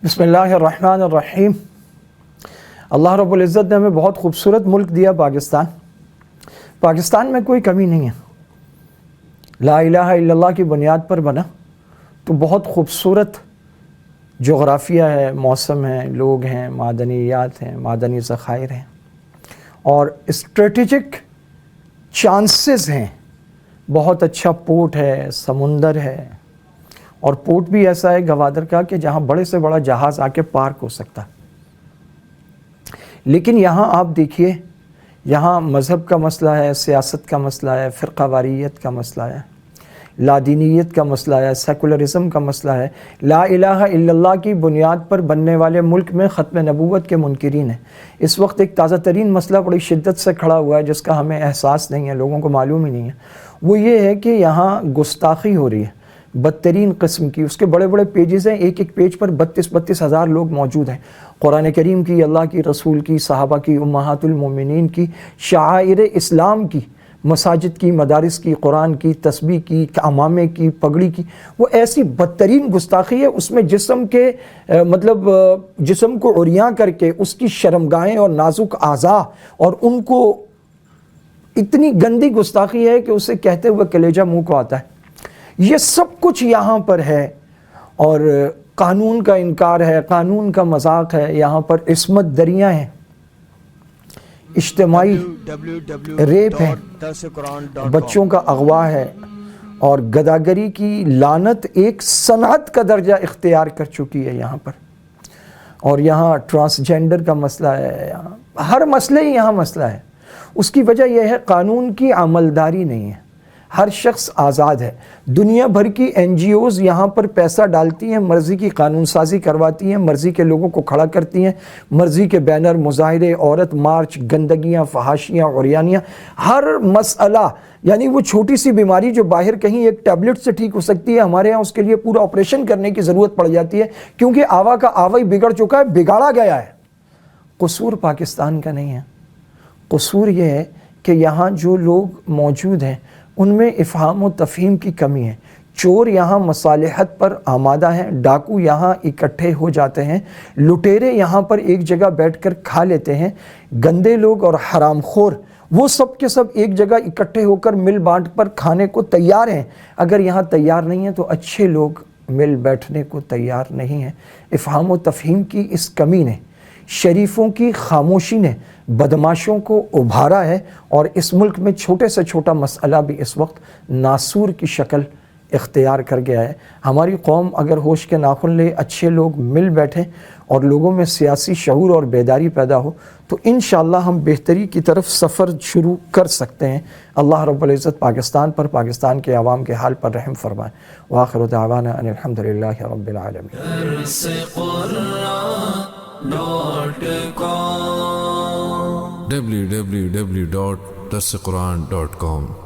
बिस्मिल्लाहिर्रहमानिर्रहीम। अल्लाह रब्बुल इज़्ज़त ने हमें बहुत खूबसूरत मुल्क दिया पाकिस्तान। पाकिस्तान में कोई कमी नहीं है, ला इलाहा इल्लल्लाह की बुनियाद पर बना, तो बहुत खूबसूरत जोग्राफिया है, मौसम है, लोग हैं, मादनियात हैं, मादनी ज़खायर हैं और स्ट्रेटेजिक चांसेस हैं। बहुत अच्छा पोर्ट है, समुंदर है और पोर्ट भी ऐसा है गवादर का कि जहाँ बड़े से बड़ा जहाज़ आके पार्क हो सकता है। लेकिन यहाँ आप देखिए, यहाँ मज़हब का मसला है, सियासत का मसला है, फ़िरक़ावारियत का मसला है, लादीनियत का मसला है, सेकुलरिज़म का मसला है। ला इलाहा इल्लल्लाह की बुनियाद पर बनने वाले मुल्क में ख़त्म नबूवत के मुनकिरीन हैं। इस वक्त एक ताज़ा तरीन मसला बड़ी शिद्दत से खड़ा हुआ है जिसका हमें एहसास नहीं है, लोगों को मालूम ही नहीं है। वो ये है कि यहाँ गुस्ताखी हो रही है बदतरीन किस्म की। उसके बड़े बड़े पेजेस हैं, एक एक पेज पर 32 हज़ार लोग मौजूद हैं। कुरान करीम की, अल्लाह की, रसूल की, सहाबा की, उम्महातुल मोमिनीन की, शाइर इस्लाम की, मसाजिद की, मदारिस की, कुरान की, तस्बीह की, अमामे की, पगड़ी की, वो ऐसी बदतरीन गुस्ताखी है। उसमें जिस्म के जिस्म को उरियां करके उसकी शर्मगाहें और नाजुक आज़ा और उनको इतनी गंदी गुस्ताखी है कि उसे कहते हुए कलेजा मुंह को आता है। ये सब कुछ यहाँ पर है और कानून का इनकार है, कानून का मजाक है। यहाँ पर इस्मत दरियाँ हैं, इज्तिमाई रेप है, बच्चों का अगवा है और गदागरी की लानत एक सनअत का दर्जा इख्तियार कर चुकी है यहाँ पर। और यहाँ ट्रांसजेंडर का मसला है, यहाँ हर मसले ही यहाँ मसला है। उसकी वजह यह है कानून की अमलदारी नहीं है। हर शख्स आज़ाद है। दुनिया भर की NGOs यहाँ पर पैसा डालती हैं, मर्ज़ी की कानून साजी करवाती हैं, मर्ज़ी के लोगों को खड़ा करती हैं, मर्ज़ी के बैनर, मुजाहरे, औरत मार्च, गंदगियाँ, फहाशियाँ, उरियानियाँ, हर मसला। यानी वो छोटी सी बीमारी जो बाहर कहीं एक टैबलेट से ठीक हो सकती है, हमारे यहाँ उसके लिए पूरा ऑपरेशन करने की ज़रूरत पड़ जाती है, क्योंकि आवा का आवा ही बिगड़ चुका है, बिगाड़ा गया है। कसूर पाकिस्तान का नहीं है, कसूर ये है कि यहाँ जो लोग मौजूद हैं उनमें इफ़हाम व तफ़हीम की कमी है। चोर यहाँ मसालिहत पर आमादा हैं, डाकू यहाँ इकट्ठे हो जाते हैं, लुटेरे यहाँ पर एक जगह बैठकर खा लेते हैं, गंदे लोग और हरामखोर वो सब के सब एक जगह इकट्ठे होकर मिल बांट पर खाने को तैयार हैं। अगर यहाँ तैयार नहीं है तो अच्छे लोग मिल बैठने को तैयार नहीं हैं। इफ़हाम व तफ़हीम की इस कमी ने, शरीफों की खामोशी ने बदमाशों को उभारा है और इस मुल्क में छोटे से छोटा मसला भी इस वक्त नासूर की शक्ल इख्तियार कर गया है। हमारी कौम अगर होश के नाखुन ले, अच्छे लोग मिल बैठें और लोगों में सियासी शऊर और बेदारी पैदा हो तो इंशाअल्लाह हम बेहतरी की तरफ सफ़र शुरू कर सकते हैं। अल्लाह रब्बुल इज़्ज़त पाकिस्तान पर, पाकिस्तान के अवाम के हाल पर रहम फरमाए। व आखिरु दावाना अनिल हम्दुलिल्लाहि रब्बिल आलमीन। www.darsequran.com